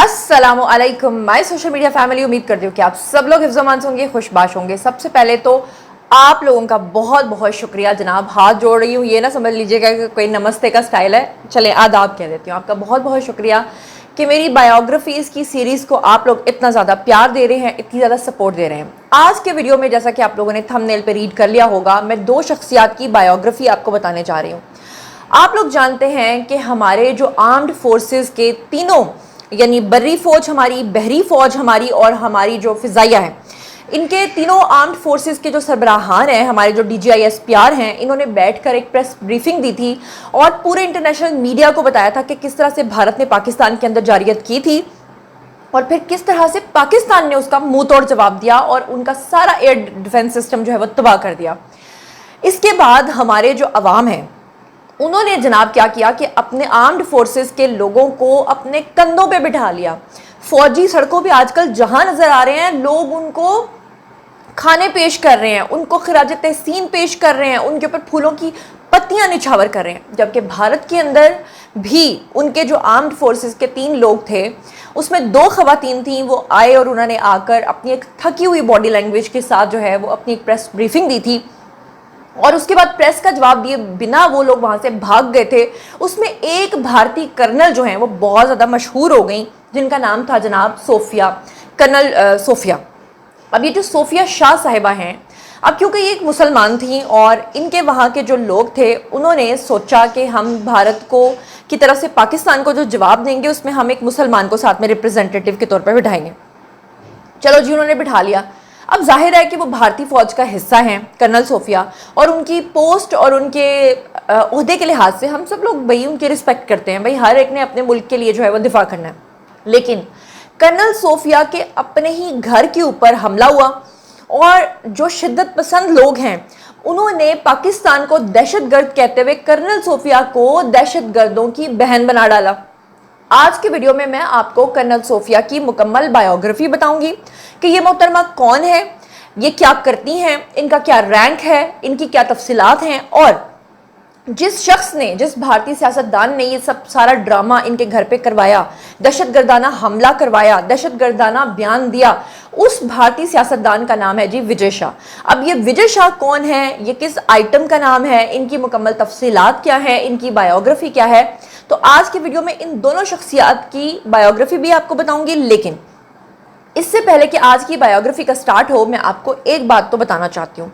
अस्सलामु अलैकुम my social media family. उम्मीद करती हूँ कि आप सब लोग हिफ्ज़-ओ-मान होंगे, खुशबाश होंगे। सबसे पहले तो आप लोगों का बहुत बहुत शुक्रिया जनाब। हाथ जोड़ रही हूँ, ये ना समझ लीजिएगा कि कोई नमस्ते का स्टाइल है। चले आदाब कह देती हूँ। आपका बहुत बहुत शुक्रिया कि मेरी बायोग्राफीज़ की सीरीज़ को आप लोग इतना ज़्यादा प्यार दे रहे हैं, इतनी ज़्यादा सपोर्ट दे रहे हैं। आज के वीडियो में जैसा कि आप लोगों ने थंबनेल पे रीड कर लिया होगा, मैं दो शख्सियात की बायोग्राफी आपको बताने जा रही हूँ। आप लोग जानते हैं कि हमारे जो आर्म्ड फोर्सेस के तीनों, यानी बर्री फौज हमारी, बहरी फौज हमारी और हमारी जो फिजाइया है, इनके तीनों आर्म्ड फोर्सेस के जो सरबराहान हैं, हमारे जो DGISPR हैं, इन्होंने बैठकर एक प्रेस ब्रीफिंग दी थी और पूरे इंटरनेशनल मीडिया को बताया था कि किस तरह से भारत ने पाकिस्तान के अंदर जारियत की थी और फिर किस तरह से पाकिस्तान ने उसका मुंह तोड़ जवाब दिया और उनका सारा एयर डिफेंस सिस्टम जो है वो तबाह कर दिया। इसके बाद हमारे जो अवाम हैं, उन्होंने जनाब क्या किया कि अपने आर्म्ड फोर्सेस के लोगों को अपने कंधों पे बिठा लिया। फौजी सड़कों पे आजकल जहां नजर आ रहे हैं, लोग उनको खाने पेश कर रहे हैं, उनको खिराज तहसीन पेश कर रहे हैं, उनके ऊपर फूलों की पत्तियां निछावर कर रहे हैं। जबकि भारत के अंदर भी उनके जो आर्म्ड फोर्सेस के 3 लोग थे, उसमें 2 खवातीन थीं। वो आए और उन्होंने आकर अपनी एक थकी हुई बॉडी लैंग्वेज के साथ जो है वो अपनी एक प्रेस ब्रीफिंग दी थी और उसके बाद प्रेस का जवाब दिए बिना वो लोग वहां से भाग गए थे। उसमें एक भारतीय कर्नल जो हैं वो बहुत ज़्यादा मशहूर हो गई, जिनका नाम था जनाब सोफिया, कर्नल सोफिया। अब ये जो सोफिया शाह साहिबा हैं, अब क्योंकि ये एक मुसलमान थी और इनके वहाँ के जो लोग थे, उन्होंने सोचा कि हम भारत को की तरफ से पाकिस्तान को जो जवाब देंगे, उसमें हम एक मुसलमान को साथ में रिप्रेजेंटेटिव के तौर पर बिठाएंगे। चलो जी, उन्होंने बिठा लिया। अब जाहिर है कि वो भारतीय फौज का हिस्सा हैं कर्नल सोफिया, और उनकी पोस्ट और उनके ओहदे के लिहाज से हम सब लोग भाई उनकी रिस्पेक्ट करते हैं। भाई हर एक ने अपने मुल्क के लिए जो है वो दिफा करना है। लेकिन कर्नल सोफिया के अपने ही घर के ऊपर हमला हुआ और जो शिद्दत पसंद लोग हैं, उन्होंने पाकिस्तान को दहशतगर्द कहते हुए कर्नल सोफिया को दहशतगर्दों की बहन बना डाला। आज के वीडियो में मैं आपको कर्नल सोफिया की मुकम्मल बायोग्राफी बताऊंगी कि ये मोहतरमा कौन है, ये क्या करती हैं, इनका क्या रैंक है, इनकी क्या तफसीलात हैं, और जिस शख्स ने, जिस भारतीय सियासतदान ने ये सब सारा ड्रामा इनके घर पे करवाया, दहशतगर्दाना हमला करवाया, दहशतगर्दाना बयान दिया, उस भारतीय सियासतदान का नाम है जी विजय शाह। अब ये विजय शाह कौन है, ये किस आइटम का नाम है, इनकी मुकम्मल तफसीलात क्या है, इनकी बायोग्राफी क्या है, तो आज की वीडियो में इन दोनों शख्सियात की बायोग्राफी भी आपको बताऊंगी। लेकिन इससे पहले कि आज की बायोग्राफी का स्टार्ट हो, मैं आपको एक बात तो बताना चाहती हूँ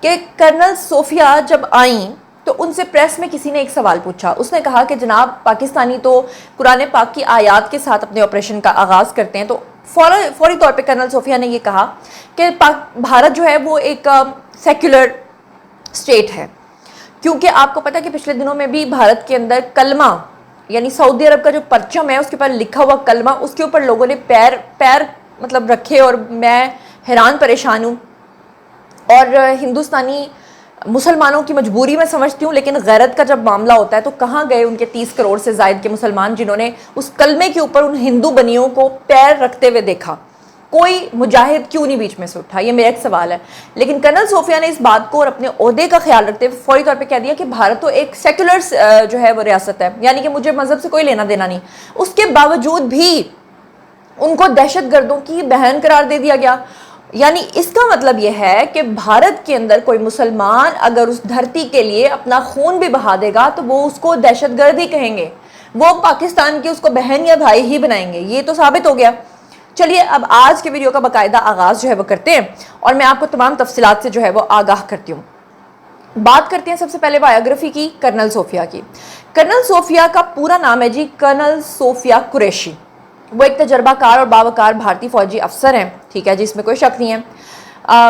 कि कर्नल सोफिया जब आई तो उनसे प्रेस में किसी ने एक सवाल पूछा। उसने कहा कि जनाब, पाकिस्तानी तो कुरान पाक की आयत के साथ अपने ऑपरेशन का आगाज़ करते हैं। तो फौरी तौर पे कर्नल सोफिया ने ये कहा कि भारत जो है वो एक सेक्युलर स्टेट है, क्योंकि आपको पता है कि पिछले दिनों में भी भारत के अंदर कलमा, यानी सऊदी अरब का जो परचम है उसके ऊपर लिखा हुआ कलमा, उसके ऊपर लोगों ने पैर मतलब रखे, और मैं हैरान परेशान हूँ। और हिंदुस्तानी मुसलमानों की मजबूरी में समझती हूँ, लेकिन गैरत का जब मामला होता है तो कहाँ गए उनके 30 करोड़ से ज़ायद के मुसलमान जिन्होंने उस कलमे के ऊपर उन हिंदू बनियों को पैर रखते हुए देखा? कोई मुजाहिद क्यों नहीं बीच में से उठा? ये मेरा एक सवाल है। लेकिन कर्नल सोफिया ने इस बात को और अपने ओहदे का ख्याल रखते हुए फौरी तौर पे कह दिया कि भारत तो एक सेक्युलर जो है वो रियासत है, यानी कि मुझे मजहब से कोई लेना देना नहीं। उसके बावजूद भी उनको दहशतगर्दों की बहन करार दे दिया गया। यानी इसका मतलब यह है कि भारत के अंदर कोई मुसलमान अगर उस धरती के लिए अपना खून भी बहा देगा तो वो उसको दहशतगर्द ही कहेंगे, वो पाकिस्तान की उसको बहन या भाई ही बनाएंगे। ये तो साबित हो गया। चलिए अब आज के वीडियो का बाकायदा आगाज़ जो है वो करते हैं और मैं आपको तमाम तफसीलात से जो है वो आगाह करती हूँ। बात करते हैं सबसे पहले बायोग्राफी की कर्नल सोफिया की। कर्नल सोफिया का पूरा नाम है जी कर्नल सोफिया कुरैशी। वो एक तजर्बाकार और बावकार भारतीय फौजी अफसर हैं, ठीक है जी, इसमें कोई शक नहीं है।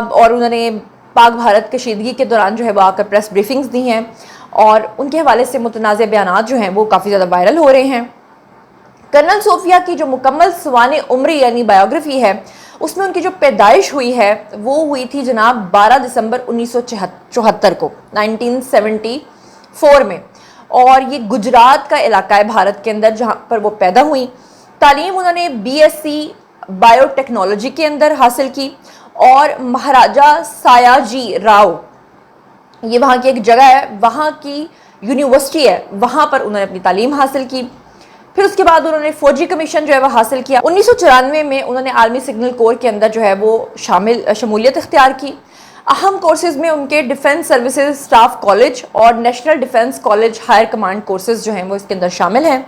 और उन्होंने पाक भारत कशीदगी के दौरान जो है वो आकर प्रेस ब्रीफिंग्स दी हैं और उनके हवाले से मुतनाज़ बयानात जो हैं वो काफ़ी ज़्यादा वायरल हो रहे हैं। कर्नल सोफिया की जो मुकम्मल सवाने उम्री यानी बायोग्राफी है, उसमें उनकी जो पैदाइश हुई है वो हुई थी जनाब 12 दिसंबर 1974 को, 1974 में। और ये गुजरात का इलाका है भारत के अंदर जहाँ पर वो पैदा हुई। तालीम उन्होंने BSc बायोटेक्नोलॉजी के अंदर हासिल की और महाराजा सायाजी राव, ये वहाँ की एक जगह है, वहाँ की यूनिवर्सिटी है, वहाँ पर उन्होंने अपनी तालीम हासिल की। फिर उसके बाद उन्होंने फौजी कमीशन जो है वो हासिल किया। 1994 में उन्होंने आर्मी सिग्नल कोर के अंदर जो है वो शमूलियत इख्तियार की। अहम कोर्सेज में उनके डिफेंस सर्विसेज स्टाफ कॉलेज और national defence college higher command courses जो हैं वो इसके अंदर शामिल हैं।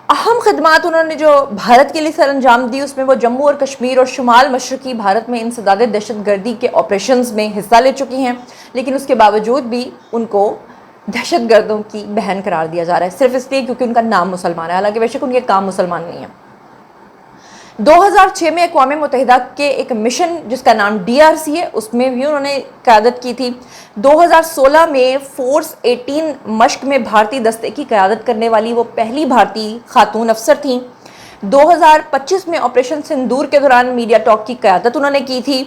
अहम खदमात उन्होंने जो भारत के लिए सर अंजाम दी, उसमें वो जम्मू और कश्मीर और शुमाल मशरकी भारत में इंसदाद दहशतगर्दी के ऑपरेशंस में हिस्सा ले चुकी हैं, लेकिन उसके बावजूद भी उनको दहशतगर्दों की बहन करार दिया जा रहा है, सिर्फ इसलिए क्योंकि उनका नाम मुसलमान है, हालांकि बेशक उनके काम मुसलमान नहीं है। 2006 में अक़वाम मुत्तहिदा के एक मिशन जिसका नाम DRC है, उसमें भी उन्होंने क़यादत की थी। 2016 में फोर्स 18 मश्क में भारतीय दस्ते की क़यादत करने वाली वो पहली भारतीय खातून अफसर थीं। 2025 में ऑपरेशन सिंदूर के दौरान मीडिया टॉक की क़यादत उन्होंने की थी।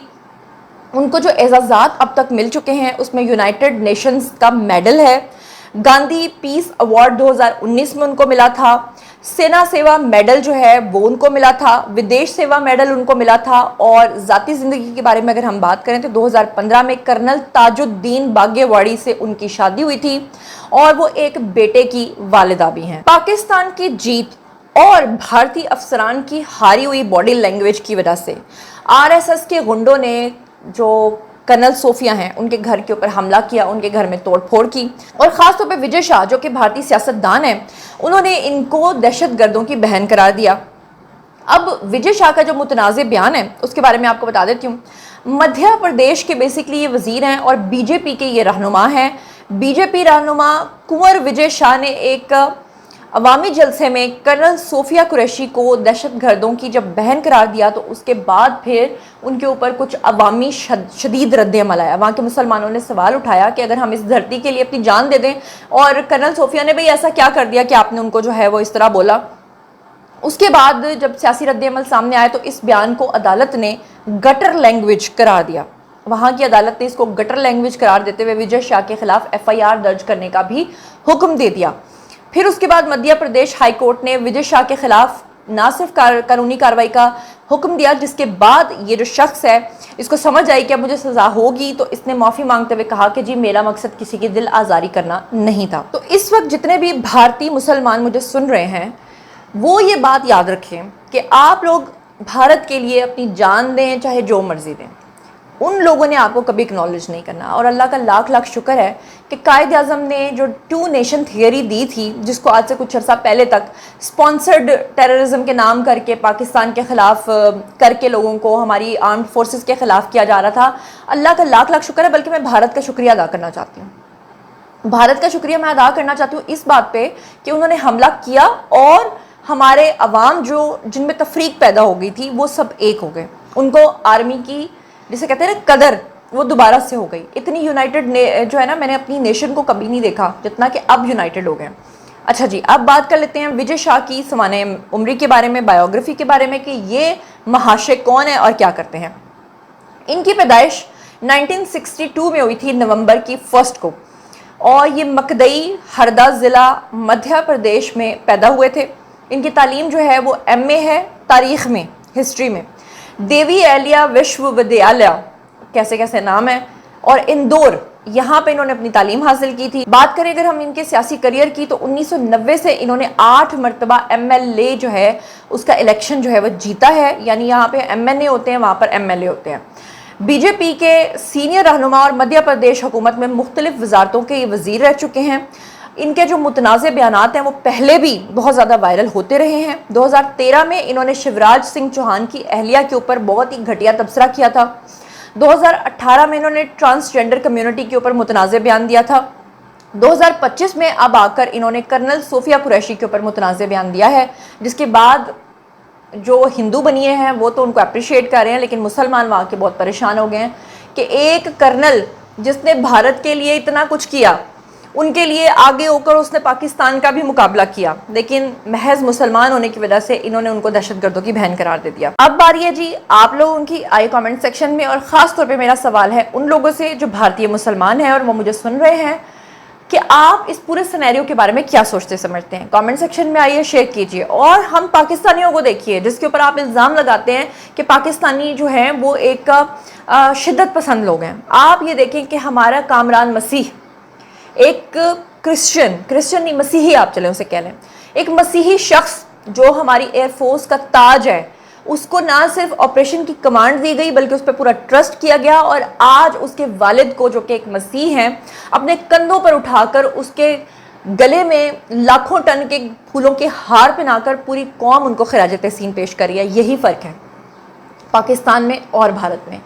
उनको जो एजाज़ात अब तक मिल चुके हैं उसमें यूनाइटेड नेशंस का मेडल है, गांधी पीस अवार्ड 2019 में उनको मिला था, सेना सेवा मेडल जो है वो उनको मिला था, विदेश सेवा मेडल उनको मिला था, और ज़ाती ज़िंदगी के बारे में अगर हम बात करें तो 2015 में कर्नल ताजुद्दीन बागेवाड़ी से उनकी शादी हुई थी और वो एक बेटे की वालिदा भी हैं। पाकिस्तान की जीत और भारतीय अफसरान की हारी हुई बॉडी लैंग्वेज की वजह से RSS के गुंडों ने जो कर्नल सोफिया हैं उनके घर के ऊपर हमला किया, उनके घर में तोड़फोड़ की, और ख़ासतौर पे विजय शाह जो कि भारतीय सियासतदान हैं उन्होंने इनको दहशतगर्दों की बहन करार दिया। अब विजय शाह का जो मुतनाज़ बयान है उसके बारे में आपको बता देती हूँ। मध्य प्रदेश के बेसिकली ये वज़ीर हैं और BJP के ये रहनुमा हैं। BJP रहनुमा कुंवर विजय शाह ने एक अवामी जलसे में कर्नल सोफिया कुरैशी को दहशतगर्दों की जब बहन करार दिया तो उसके बाद फिर उनके ऊपर कुछ अवामी शदीद रद्द-ए-अमल आया। वहाँ के मुसलमानों ने सवाल उठाया कि अगर हम इस धरती के लिए अपनी जान दे दें, और कर्नल सोफिया ने भाई ऐसा क्या कर दिया कि आपने उनको जो है वो इस तरह बोला। उसके बाद जब सियासी रद्द-ए-अमल सामने आया तो इस बयान को अदालत ने गटर लैंग्वेज करार दिया। वहाँ की अदालत ने इसको गटर लैंग्वेज करार देते हुए विजय शाह के खिलाफ FIR दर्ज करने का भी हुक्म दे दिया। फिर उसके बाद मध्य प्रदेश हाई कोर्ट ने विजय शाह के खिलाफ ना सिर्फ कानूनी कार्रवाई का हुक्म दिया, जिसके बाद ये जो शख्स है इसको समझ आई कि अब मुझे सज़ा होगी, तो इसने माफ़ी मांगते हुए कहा कि जी मेरा मकसद किसी की दिल आज़ारी करना नहीं था। तो इस वक्त जितने भी भारतीय मुसलमान मुझे सुन रहे हैं वो ये बात याद रखें कि आप लोग भारत के लिए अपनी जान दें चाहे जो मर्जी दें, उन लोगों ने आपको कभी एक्नॉलेज नहीं करना। और अल्लाह का लाख लाख शुक्र है कि कायद आज़म ने जो 2 नेशन थियरी दी थी, जिसको आज से कुछ अर्सा पहले तक स्पॉन्सर्ड टेररिज्म के नाम करके पाकिस्तान के ख़िलाफ़ करके लोगों को हमारी आर्म्ड फोर्सेस के ख़िलाफ़ किया जा रहा था, अल्लाह का लाख लाख शुक्र है। बल्कि मैं भारत का शुक्रिया अदा करना चाहती हूँ। भारत का शुक्रिया मैं अदा करना चाहती हूँ इस बात पर कि उन्होंने हमला किया और हमारे अवाम जो जिनमें तफरीक पैदा हो गई थी वो सब एक हो गए। उनको आर्मी की जिसे कहते हैं ना कदर, वो दोबारा से हो गई। इतनी यूनाइटेड जो है ना, मैंने अपनी नेशन को कभी नहीं देखा जितना कि अब यूनाइटेड हो गए। अच्छा जी, अब बात कर लेते हैं विजय शाह की सवाने उम्री के बारे में, बायोग्राफी के बारे में कि ये महाशय कौन है और क्या करते हैं। इनकी पैदाइश 1962 में हुई थी नवंबर की 1 को, और ये मकदई हरदा ज़िला मध्य प्रदेश में पैदा हुए थे। इनकी तालीम जो है वो MA है तारीख़ में, हिस्ट्री में, देवी अहल्या विश्वविद्यालय कैसे कैसे नाम है, और इंदौर, यहाँ पे इन्होंने अपनी तालीम हासिल की थी। बात करें अगर हम इनके सियासी करियर की तो 1990 से इन्होंने 8 मरतबा MLA जो है उसका इलेक्शन जो है वो जीता है। यानी यहाँ पे MNA होते हैं, वहाँ पर MLA होते हैं। BJP के सीनियर रहनुमा और मध्य प्रदेश हुकूमत में मुख्तलिफ वजारतों के ये वजीर रह चुके हैं। इनके जो मुतनाज़े बयानात हैं वो पहले भी बहुत ज़्यादा वायरल होते रहे हैं। 2013 में इन्होंने शिवराज सिंह चौहान की अहलिया के ऊपर बहुत ही घटिया तबसरा किया था। 2018 में इन्होंने ट्रांसजेंडर कम्युनिटी के ऊपर मुतनाज़े बयान दिया था। 2025 में अब आकर इन्होंने कर्नल सोफिया कुरैशी के ऊपर मुतनाज़े बयान दिया है, जिसके बाद जो हिंदू बनिए हैं वो तो उनको अप्रिशिएट कर रहे हैं, लेकिन मुसलमान वहाँ के बहुत परेशान हो गए हैं कि एक कर्नल जिसने भारत के लिए इतना कुछ किया, उनके लिए आगे होकर उसने पाकिस्तान का भी मुकाबला किया, लेकिन महज मुसलमान होने की वजह से इन्होंने उनको दहशतगर्दों की बहन करार दे दिया। अब बारी है जी आप लोगों की, आए कमेंट सेक्शन में, और ख़ास तौर पे मेरा सवाल है उन लोगों से जो भारतीय मुसलमान हैं और वो मुझे सुन रहे हैं कि आप इस पूरे सिनेरियो के बारे में क्या सोचते समझते हैं। कमेंट सेक्शन में आइए, शेयर कीजिए। और हम पाकिस्तानियों को देखिए जिसके ऊपर आप इल्ज़ाम लगाते हैं कि पाकिस्तानी जो हैं वो एक शिद्दत पसंद लोग हैं। आप ये देखें कि हमारा कामरान मसीह एक क्रिश्चियन नहीं, मसीही आप चले उसे कह लें, एक मसीही शख्स جو ہماری ایئر فورس کا تاج ہے، اس کو نہ صرف آپریشن کی کمانڈ دی گئی بلکہ اس پہ پورا ٹرسٹ کیا گیا، اور آج اس کے والد کو جو کہ ایک مسیح ہیں، اپنے کندھوں پر اٹھا کر اس کے گلے میں لاکھوں ٹن کے پھولوں کے ہار پہنا کر پوری قوم ان کو خراج تحسین پیش کر رہی ہے۔ یہی فرق ہے پاکستان میں اور بھارت میں۔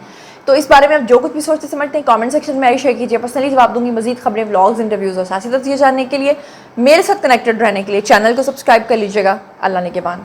تو اس بارے میں آپ جو کچھ بھی سوچتے سمجھتے ہیں کامنٹ سیکشن میں شیئر کیجیے، پرسنلی جواب دوں گی۔ مزید خبریں، ولاگز، انٹرویوز اور سیاسی تجزیے جاننے کے لیے میرے ساتھ کنیکٹڈ رہنے کے لیے چینل کو سبسکرائب کر لیجیے گا۔ اللہ نگہبان۔